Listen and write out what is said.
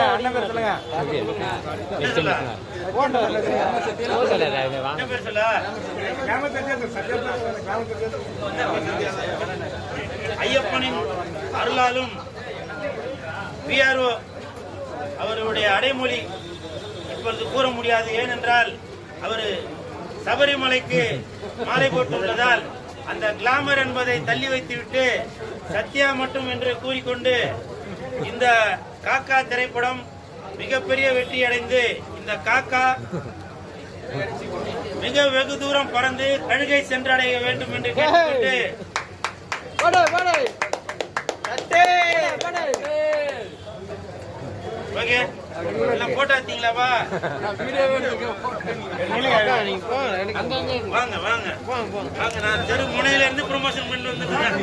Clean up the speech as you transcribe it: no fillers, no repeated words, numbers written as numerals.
அண்ணன் பேர் சொல்லுங்க. ஐயப்பனின் அருளாலும் பிஆர்ஓ அவருடைய அடைமொழி இப்பொழுது கூற முடியாது. ஏனென்றால் அவர் சபரிமலைக்கு மாலை போட்டுள்ளதால் அந்த கிளாமர் என்பதை தள்ளி வைத்துவிட்டு சத்யா மட்டும் என்று கூறிக்கொண்டு இந்த காக்கா திரைப்படம் மிகப்பெரிய வெற்றி அடைந்து இந்த காக்கா மிக வெகு தூரம் பறந்து கழுகை சென்றடைய வேண்டும் என்று கேட்டுக்கொண்டு ஓகே எல்லாம் போட்டோ எடுத்தீங்களாப்பா? வாங்க வாங்க வாங்க, நான் தெரு முனையில இருந்து ப்ரொமோஷன் பண்ணிட்டு வந்துருக்கேன்.